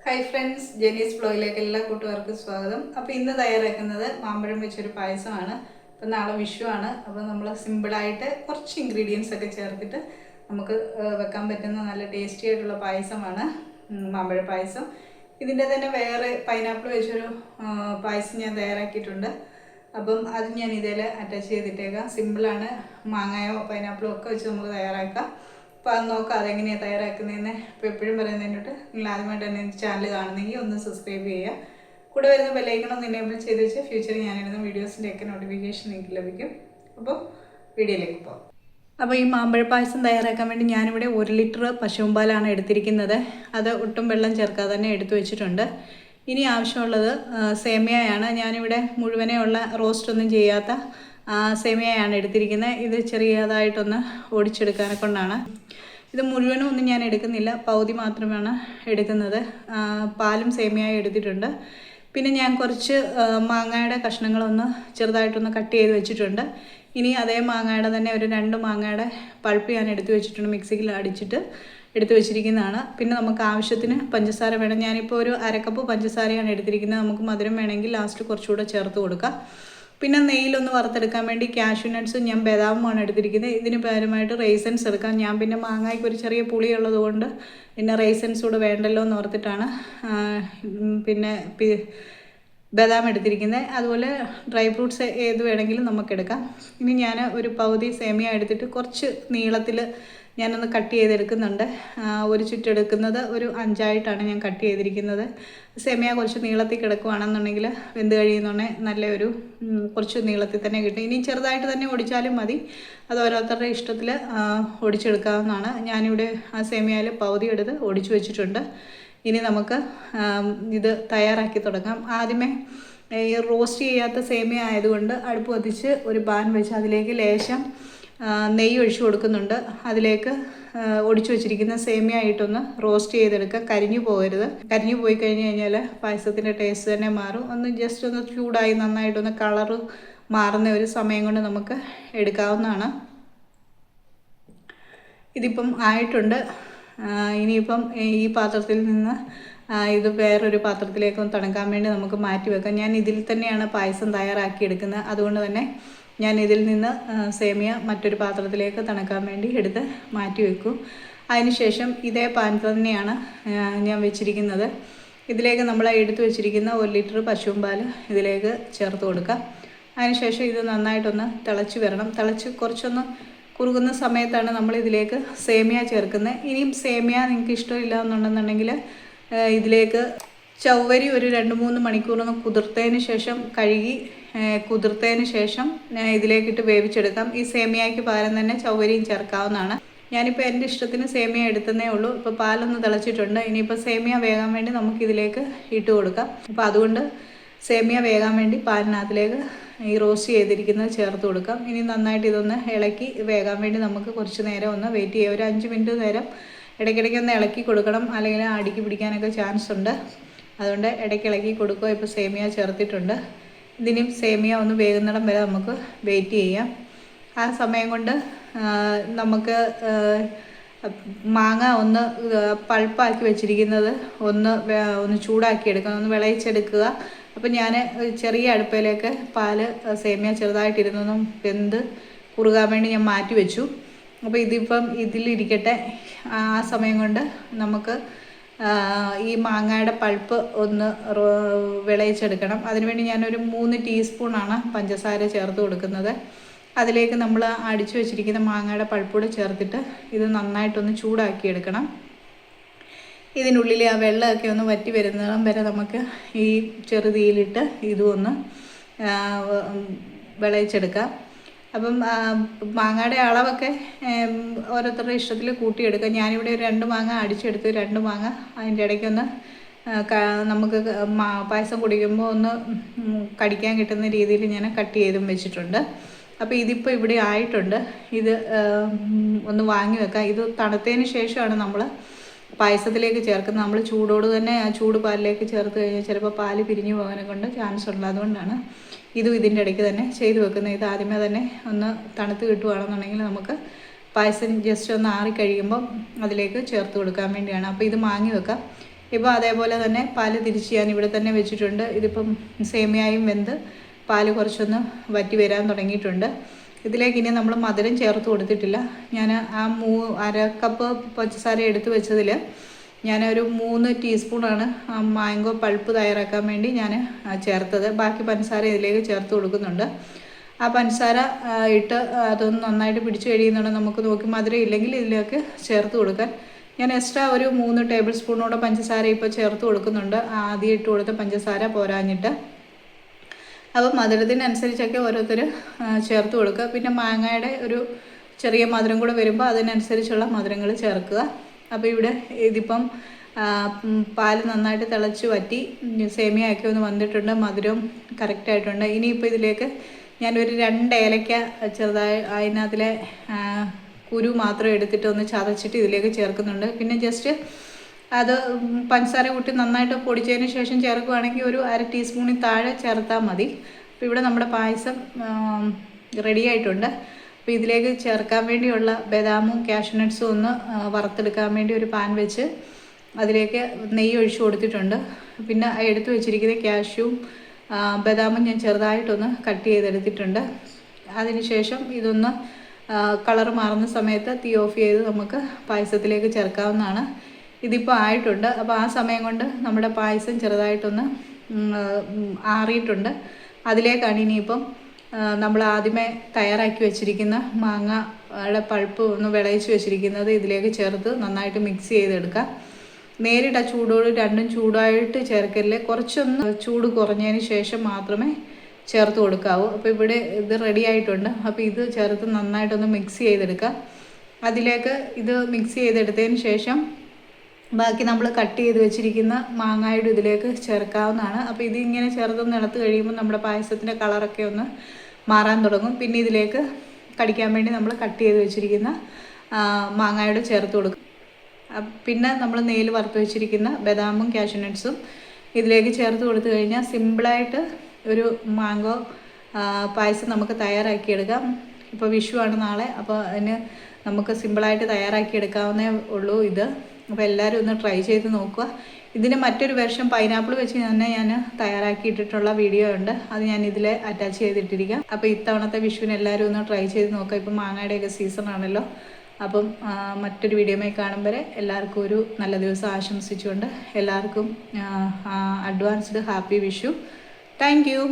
Hi friends, ജെനീസ് വ്ലോഗിലേക്ക് എല്ലാ കൂട്ടുകാർക്കും സ്വാഗതം. അപ്പോൾ ഇന്ന് തയ്യാറാക്കുന്നത് മാമ്പഴം വെച്ചൊരു പായസമാണ്. അപ്പോൾ നാളെ വിഷുവാണ്. അപ്പോൾ നമ്മൾ സിമ്പിളായിട്ട് കുറച്ച് ഇൻഗ്രീഡിയൻസ് ഒക്കെ ചേർത്തിട്ട് നമുക്ക് വെക്കാൻ പറ്റുന്ന നല്ല ടേസ്റ്റി ആയിട്ടുള്ള പായസമാണ് മാമ്പഴ പായസം. ഇതിൻ്റെ തന്നെ വേറെ പൈനാപ്പിൾ വെച്ചൊരു പായസം ഞാൻ തയ്യാറാക്കിയിട്ടുണ്ട്. അപ്പം അത് ഞാൻ ഇതിൽ അറ്റാച്ച് ചെയ്തിട്ടേക്കാം. സിമ്പിളാണ്, മാങ്ങയോ പൈനാപ്പിളോ ഒക്കെ വെച്ച് നമുക്ക് തയ്യാറാക്കാം. അപ്പോൾ അത് നോക്കാം അതെങ്ങനെയാണ് തയ്യാറാക്കുന്നതെന്ന്. അപ്പോൾ എപ്പോഴും പറയുന്നതിനോട്ട് നിങ്ങൾ ആദ്യമായിട്ട് തന്നെ ചാനൽ കാണുന്നെങ്കിൽ ഒന്ന് സബ്സ്ക്രൈബ് ചെയ്യുക. കൂടെ വരുന്ന ബെല്ലൈക്കണൊന്ന് എനേബിൾ ചെയ്ത് വെച്ചാൽ ഫ്യൂച്ചറിൽ ഞാനിടുന്ന വീഡിയോസിൻ്റെയൊക്കെ നോട്ടിഫിക്കേഷൻ നിങ്ങൾക്ക് ലഭിക്കും. അപ്പോൾ വീഡിയോയിലേക്ക് പോകാം. അപ്പോൾ ഈ മാമ്പഴ പായസം തയ്യാറാക്കാൻ വേണ്ടി ഞാനിവിടെ 1 ലിറ്റർ പശുമ്പാലാണ് എടുത്തിരിക്കുന്നത്. അത് ഒട്ടും വെള്ളം ചേർക്കാതെ തന്നെ എടുത്തു വെച്ചിട്ടുണ്ട്. ഇനി ആവശ്യമുള്ളത് സേമിയയാണ്. ഞാനിവിടെ മുഴുവനേ ഉള്ള റോസ്റ്റൊന്നും ചെയ്യാത്ത സേമിയയാണ് എടുത്തിരിക്കുന്നത്. ഇത് ചെറിയതായിട്ടൊന്ന് ഓടിച്ചെടുക്കാനെ കൊണ്ടാണ്. ഇത് മുഴുവനും ഒന്നും ഞാൻ എടുക്കുന്നില്ല, പകുതി മാത്രമാണ് എടുക്കുന്നത്. പാലും സേമിയയും എടുത്തിട്ടുണ്ട്. പിന്നെ ഞാൻ കുറച്ച് മാങ്ങയുടെ കഷ്ണങ്ങളൊന്ന് ചെറുതായിട്ടൊന്ന് കട്ട് ചെയ്ത് വെച്ചിട്ടുണ്ട്. ഇനി അതേ മാങ്ങയുടെ തന്നെ ഒരു 2 മാങ്ങയുടെ പൾപ്പ് ഞാൻ എടുത്ത് വെച്ചിട്ടുണ്ട്. മിക്സിയിൽ അടിച്ചിട്ട് എടുത്ത് വെച്ചിരിക്കുന്നതാണ്. പിന്നെ നമുക്ക് ആവശ്യത്തിന് പഞ്ചസാര വേണം. ഞാനിപ്പോൾ ഒരു 1/2 കപ്പ് പഞ്ചസാരയാണ് എടുത്തിരിക്കുന്നത്. നമുക്ക് മധുരം വേണമെങ്കിൽ ലാസ്റ്റ് കുറച്ചുകൂടെ ചേർത്ത് കൊടുക്കാം. പിന്നെ നെയ്യിലൊന്ന് വറുത്തെടുക്കാൻ വേണ്ടി കാഷ്യൂ നട്ട്സും ഞാൻ ബദാമുമാണ് എടുത്തിരിക്കുന്നത്. ഇതിന് പകരമായിട്ട് റൈസൻസ് എടുക്കാം. ഞാൻ പിന്നെ മാങ്ങയ്ക്ക് ഒരു ചെറിയ പുളിയുള്ളത് കൊണ്ട് പിന്നെ റൈസൻസ് കൂടെ വേണ്ടല്ലോ എന്ന് ഓർത്തിട്ടാണ് പിന്നെ ബദാം എടുത്തിരിക്കുന്നത്. അതുപോലെ ഡ്രൈ ഫ്രൂട്ട്സ് ഏത് വേണമെങ്കിലും നമുക്കെടുക്കാം. ഇനി ഞാൻ ഒരു പകുതി സേമിയ എടുത്തിട്ട് കുറച്ച് നീളത്തിൽ ഞാനൊന്ന് കട്ട് ചെയ്തെടുക്കുന്നുണ്ട്. ഒരു ചുറ്റെടുക്കുന്നത് ഒരു 5 ആയിട്ടാണ് ഞാൻ കട്ട് ചെയ്തിരിക്കുന്നത്. സേമിയ കുറച്ച് നീളത്തിൽ കിടക്കുകയാണെന്നുണ്ടെങ്കിൽ വെന്ത് കഴിയുന്നുണ്ടെങ്കിൽ നല്ലൊരു കുറച്ച് നീളത്തിൽ തന്നെ കിട്ടും. ഇനി ചെറുതായിട്ട് തന്നെ ഒടിച്ചാലും മതി, അത് ഓരോരുത്തരുടെ ഇഷ്ടത്തിൽ ഒടിച്ചെടുക്കാവുന്നതാണ്. ഞാനിവിടെ ആ സേമിയയിൽ പകുതി എടുത്ത് ഒടിച്ചു വെച്ചിട്ടുണ്ട്. ഇനി നമുക്ക് ഇത് തയ്യാറാക്കി തുടങ്ങാം. ആദ്യമേ ഈ റോസ്റ്റ് ചെയ്യാത്ത സേമിയ ആയതുകൊണ്ട് അടുപ്പ് കത്തിച്ച് ഒരു പാൻ വെച്ച് അതിലേക്ക് ലേശം നെയ്യ് ഒഴിച്ചു കൊടുക്കുന്നുണ്ട്. അതിലേക്ക് ഒടിച്ചു വെച്ചിരിക്കുന്ന സേമിയ ആയിട്ടൊന്ന് റോസ്റ്റ് ചെയ്തെടുക്കുക. കരിഞ്ഞു പോകരുത്. കരിഞ്ഞു പോയി കഴിഞ്ഞ് കഴിഞ്ഞാൽ പായസത്തിൻ്റെ ടേസ്റ്റ് തന്നെ മാറും. ഒന്ന് ജസ്റ്റ് ഒന്ന് ചൂടായി നന്നായിട്ടൊന്ന് കളറ് മാറുന്ന ഒരു സമയം കൊണ്ട് നമുക്ക് എടുക്കാവുന്നതാണ്. ഇതിപ്പം ആയിട്ടുണ്ട്. ഇനിയിപ്പം ഈ പാത്രത്തിൽ നിന്ന് ഇത് വേറൊരു പാത്രത്തിലേക്കൊന്ന് തണുക്കാൻ വേണ്ടി നമുക്ക് മാറ്റി വെക്കാം. ഞാൻ ഇതിൽ തന്നെയാണ് പായസം തയ്യാറാക്കിയെടുക്കുന്നത്. അതുകൊണ്ട് തന്നെ ഞാൻ ഇതിൽ നിന്ന് സേമിയ മറ്റൊരു പാത്രത്തിലേക്ക് തണുക്കാൻ വേണ്ടി എടുത്ത് മാറ്റി വെക്കും. അതിനുശേഷം ഇതേ പാൻ തന്നെയാണ് ഞാൻ വെച്ചിരിക്കുന്നത്. ഇതിലേക്ക് നമ്മൾ എടുത്ത് വെച്ചിരിക്കുന്ന 1 ലിറ്റർ പശുമ്പാൽ ഇതിലേക്ക് ചേർത്ത് കൊടുക്കാം. അതിനുശേഷം ഇത് നന്നായിട്ടൊന്ന് തിളച്ച് വരണം. തിളച്ച് കുറച്ചൊന്ന് കുറുകുന്ന സമയത്താണ് നമ്മൾ ഇതിലേക്ക് സേമിയ ചേർക്കുന്നത്. ഇനിയും സേമിയ നിങ്ങൾക്ക് ഇഷ്ടമില്ല എന്നുണ്ടെന്നുണ്ടെങ്കിൽ ഇതിലേക്ക് ചവ്വരി ഒരു 2-3 മണിക്കൂറൊന്ന് കുതിർത്തതിന് ശേഷം കഴുകി കുതിർത്തതിന് ശേഷം ഇതിലേക്കിട്ട് വേവിച്ചെടുക്കാം. ഈ സേമിയയ്ക്ക് പകരം തന്നെ ചവ്വരിയും ചേർക്കാവുന്നതാണ്. ഞാനിപ്പോൾ എൻ്റെ ഇഷ്ടത്തിന് സേമിയ എടുത്തതേ ഉള്ളൂ. ഇപ്പോൾ പാലൊന്ന് തിളച്ചിട്ടുണ്ട്. ഇനിയിപ്പോൾ സേമിയ വേകാൻ വേണ്ടി നമുക്കിതിലേക്ക് ഇട്ട് കൊടുക്കാം. അപ്പോൾ അതുകൊണ്ട് സേമിയ വേകാൻ വേണ്ടി പാലിനകത്തിലേക്ക് ഈ റോസ്റ്റ് ചെയ്തിരിക്കുന്നത് ചേർത്ത് കൊടുക്കാം. ഇനി നന്നായിട്ട് ഇതൊന്ന് ഇളക്കി വേകാൻ വേണ്ടി നമുക്ക് കുറച്ച് നേരം ഒന്ന് വെയിറ്റ് ചെയ്യാം. ഒരു 5 മിനിറ്റ് നേരം ഇടയ്ക്കിടയ്ക്ക് ഒന്ന് ഇളക്കി കൊടുക്കണം, അല്ലെങ്കിൽ അടിക്ക് പിടിക്കാനൊക്കെ ചാൻസ് ഉണ്ട്. അതുകൊണ്ട് ഇടയ്ക്ക് ഇളക്കി കൊടുക്കുക. ഇപ്പോൾ സേമിയ ചേർത്തിട്ടുണ്ട്. ഇതിനും സേമിയ ഒന്ന് വേകുന്നിടം വരെ നമുക്ക് വെയിറ്റ് ചെയ്യാം. ആ സമയം കൊണ്ട് നമുക്ക് മാങ്ങ ഒന്ന് പൾപ്പാക്കി വെച്ചിരിക്കുന്നത് ഒന്ന് ചൂടാക്കി എടുക്കണം, ഒന്ന് വിളയിച്ചെടുക്കുക. അപ്പം ഞാൻ ചെറിയ അടുപ്പിലേക്ക് പാല് സേമിയ ചെറുതായിട്ടിരുന്നൊന്നും വെന്ത് കുറുകാൻ വേണ്ടി ഞാൻ മാറ്റി വെച്ചു. അപ്പോൾ ഇതിപ്പം ഇതിലിരിക്കട്ടെ. ആ സമയം കൊണ്ട് നമുക്ക് ഈ മാങ്ങയുടെ പൾപ്പ് ഒന്ന് വിളയിച്ചെടുക്കണം. അതിനുവേണ്ടി ഞാനൊരു 3 ടീസ്പൂണാണ് പഞ്ചസാര ചേർത്ത് കൊടുക്കുന്നത്. അതിലേക്ക് നമ്മൾ അടിച്ചു വെച്ചിരിക്കുന്ന മാങ്ങയുടെ പൾപ്പൂടെ ചേർത്തിട്ട് ഇത് നന്നായിട്ടൊന്ന് ചൂടാക്കിയെടുക്കണം. ഇതിനുള്ളിൽ ആ വെള്ളമൊക്കെ ഒന്ന് വറ്റി വരുന്നിടം വരെ നമുക്ക് ഈ ചെറുതീയിലിട്ട് ഇതും ഒന്ന് വിളയിച്ചെടുക്കാം. അപ്പം മാങ്ങയുടെ അളവൊക്കെ ഓരോരുത്തരുടെ ഇഷ്ടത്തിൽ കൂട്ടിയെടുക്കാം. ഞാനിവിടെ ഒരു 2 മാങ്ങ അടിച്ചെടുത്ത് 2 മാങ്ങ അതിൻ്റെ ഇടയ്ക്കൊന്ന് നമുക്ക് പായസം കുടിക്കുമ്പോൾ ഒന്ന് കടിക്കാൻ കിട്ടുന്ന രീതിയിൽ ഞാൻ കട്ട് ചെയ്തും വെച്ചിട്ടുണ്ട്. അപ്പോൾ ഇതിപ്പോൾ ഇവിടെ ആയിട്ടുണ്ട്. ഇത് ഒന്ന് വാങ്ങി വെക്കാം. ഇത് തണുത്തതിന് ശേഷമാണ് നമ്മൾ പായസത്തിലേക്ക് ചേർക്കുന്നത്. നമ്മൾ ചൂടോട് തന്നെ ആ ചൂട് പാലിലേക്ക് ചേർത്ത് കഴിഞ്ഞാൽ ചിലപ്പോൾ പാല് പിരിഞ്ഞു പോകാനെ കൊണ്ട് ചാൻസ് ഉണ്ട്. അതുകൊണ്ടാണ് ഇതും ഇതിൻ്റെ ഇടയ്ക്ക് തന്നെ ചെയ്ത് വെക്കുന്നത്. ഇത് ആദ്യമേ തന്നെ ഒന്ന് തണുത്ത് കിട്ടുകയാണെന്നുണ്ടെങ്കിൽ നമുക്ക് പായസം ജസ്റ്റ് ഒന്ന് ആറി കഴിയുമ്പോൾ അതിലേക്ക് ചേർത്ത് കൊടുക്കാൻ വേണ്ടിയാണ്. അപ്പോൾ ഇത് മാങ്ങി വെക്കാം. ഇപ്പോൾ അതേപോലെ തന്നെ പാല് തിരിച്ച് ഞാൻ ഇവിടെ തന്നെ വെച്ചിട്ടുണ്ട്. ഇതിപ്പം സേമിയായും വെന്ത് പാല് കുറച്ചൊന്ന് വറ്റി വരാൻ തുടങ്ങിയിട്ടുണ്ട്. ഇതിലേക്ക് ഇനി നമ്മൾ മധുരം ചേർത്ത് കൊടുത്തിട്ടില്ല. ഞാൻ ആ 1/2 കപ്പ് പഞ്ചസാര എടുത്ത് വെച്ചതിൽ ഞാനൊരു 3 ടീസ്പൂണാണ് മാംഗോ പൾപ്പ് തയ്യാറാക്കാൻ വേണ്ടി ഞാൻ ചേർത്തത്. ബാക്കി പഞ്ചസാര ഇതിലേക്ക് ചേർത്ത് കൊടുക്കുന്നുണ്ട്. ആ പഞ്ചസാര ഇട്ട് അതൊന്ന് നന്നായിട്ട് പിടിച്ച് കഴിയുന്നുണ്ട്. നമുക്ക് നോക്കി മധുരം ഇല്ലെങ്കിൽ ഇതിലേക്ക് ചേർത്ത് കൊടുക്കാൻ ഞാൻ എക്സ്ട്രാ ഒരു 3 ടേബിൾ സ്പൂണോടെ പഞ്ചസാര ഇപ്പോൾ ചേർത്ത് കൊടുക്കുന്നുണ്ട്. ആദ്യം ഇട്ട് കൊടുത്ത പഞ്ചസാര പോരാഞ്ഞിട്ട്. അപ്പം മധുരത്തിനനുസരിച്ചൊക്കെ ഓരോരുത്തർ ചേർത്ത് കൊടുക്കുക. പിന്നെ മാങ്ങയുടെ ഒരു ചെറിയ മധുരം കൂടെ വരുമ്പോൾ അതിനനുസരിച്ചുള്ള മധുരങ്ങൾ ചേർക്കുക. അപ്പോൾ ഇവിടെ ഇതിപ്പം പാല് നന്നായിട്ട് തിളച്ച് വറ്റി സേമിയയൊക്കെ ഒന്ന് വന്നിട്ടുണ്ട്. മധുരം കറക്റ്റായിട്ടുണ്ട്. ഇനിയിപ്പോൾ ഇതിലേക്ക് ഞാനൊരു 2 ഏലക്ക ചെറുതായി അതിനകത്തിലെ കുരു മാത്രം എടുത്തിട്ട് ഒന്ന് ചതച്ചിട്ട് ഇതിലേക്ക് ചേർക്കുന്നുണ്ട്. പിന്നെ ജസ്റ്റ് അത് പഞ്ചസാര കൂട്ടി നന്നായിട്ട് പൊടിച്ചതിന് ശേഷം ചേർക്കുകയാണെങ്കിൽ ഒരു 1/2 ടീസ്പൂണിൽ താഴെ ചേർത്താൽ മതി. അപ്പോൾ ഇവിടെ നമ്മുടെ പായസം റെഡി ആയിട്ടുണ്ട്. അപ്പോൾ ഇതിലേക്ക് ചേർക്കാൻ വേണ്ടിയുള്ള ബദാമും കാഷ്യൂനട്ട്സും ഒന്ന് വറുത്തെടുക്കാൻ വേണ്ടി ഒരു പാൻ വെച്ച് അതിലേക്ക് നെയ്യ് ഒഴിച്ച് കൊടുത്തിട്ടുണ്ട്. പിന്നെ എടുത്ത് വെച്ചിരിക്കുന്ന കാഷ്യൂവും ബദാമും ഞാൻ ചെറുതായിട്ടൊന്ന് കട്ട് ചെയ്തെടുത്തിട്ടുണ്ട്. അതിനുശേഷം ഇതൊന്ന് കളർ മാറുന്ന സമയത്ത് തീ ഓഫ് ചെയ്ത് നമുക്ക് പായസത്തിലേക്ക് ചേർക്കാവുന്നതാണ്. ഇതിപ്പോൾ ആയിട്ടുണ്ട്. അപ്പോൾ ആ സമയം കൊണ്ട് നമ്മുടെ പായസം ചെറുതായിട്ടൊന്ന് ആറിയിട്ടുണ്ട്. അതിലേക്കാണ് ഇനിയിപ്പം നമ്മൾ ആദ്യമേ തയ്യാറാക്കി വെച്ചിരിക്കുന്ന മാങ്ങയുടെ പൾപ്പ് ഒന്ന് വിളയിച്ച് വെച്ചിരിക്കുന്നത് ഇതിലേക്ക് ചേർത്ത് നന്നായിട്ട് മിക്സ് ചെയ്തെടുക്കാം. നേരിട്ട് ആ ചൂടോട് രണ്ടും ചൂടായിട്ട് ചേർക്കല്ലേ, കുറച്ചൊന്ന് ചൂട് കുറഞ്ഞതിന് ശേഷം മാത്രമേ ചേർത്ത് കൊടുക്കാവൂ. അപ്പോൾ ഇവിടെ ഇത് റെഡി ആയിട്ടുണ്ട്. അപ്പോൾ ഇത് ചേർത്ത് നന്നായിട്ടൊന്ന് മിക്സ് ചെയ്തെടുക്കാം. അതിലേക്ക് ഇത് മിക്സ് ചെയ്തെടുത്തതിന് ശേഷം ബാക്കി നമ്മൾ കട്ട് ചെയ്ത് വെച്ചിരിക്കുന്ന മാങ്ങായുടെ ഇതിലേക്ക് ചേർക്കാവുന്നതാണ്. അപ്പോൾ ഇതിങ്ങനെ ചേർത്തൊന്ന് ഇളത്ത് കഴിയുമ്പോൾ നമ്മുടെ പായസത്തിൻ്റെ കളറൊക്കെ ഒന്ന് മാറാൻ തുടങ്ങും. പിന്നെ ഇതിലേക്ക് കടിക്കാൻ വേണ്ടി നമ്മൾ കട്ട് ചെയ്ത് വെച്ചിരിക്കുന്ന മാങ്ങായുടെ ചേർത്ത് കൊടുക്കും. പിന്നെ നമ്മൾ നെയ്യിൽ വറുത്ത് വെച്ചിരിക്കുന്ന ബദാമും കാഷ്യൂനട്ട്സും ഇതിലേക്ക് ചേർത്ത് കൊടുത്തു കഴിഞ്ഞാൽ സിമ്പിളായിട്ട് ഒരു മാംഗോ പായസം നമുക്ക് തയ്യാറാക്കിയെടുക്കാം. ഇപ്പോൾ വിഷുവാണ് നാളെ. അപ്പോൾ അതിന് നമുക്ക് സിമ്പിളായിട്ട് തയ്യാറാക്കിയെടുക്കാവുന്നേ ഉള്ളൂ ഇത്. അപ്പോൾ എല്ലാവരും ഒന്ന് ട്രൈ ചെയ്ത് നോക്കുക. ഇതിന് മറ്റൊരു വെർഷൻ പൈനാപ്പിൾ വെച്ച് തന്നെ ഞാൻ തയ്യാറാക്കിയിട്ടിട്ടുള്ള വീഡിയോ ഉണ്ട്. അത് ഞാൻ ഇതിൽ അറ്റാച്ച് ചെയ്തിട്ടിരിക്കാം. അപ്പോൾ ഇത്തവണത്തെ വിഷുവിന് എല്ലാവരും ഒന്ന് ട്രൈ ചെയ്ത് നോക്കുക. ഇപ്പം മാങ്ങയുടെയൊക്കെ സീസൺ ആണല്ലോ. അപ്പം മറ്റൊരു വീഡിയോയുമായി കാണും വരെ എല്ലാവർക്കും ഒരു നല്ല ദിവസം ആശംസിച്ചുകൊണ്ട് എല്ലാവർക്കും advanced happy Vishu. Thank you.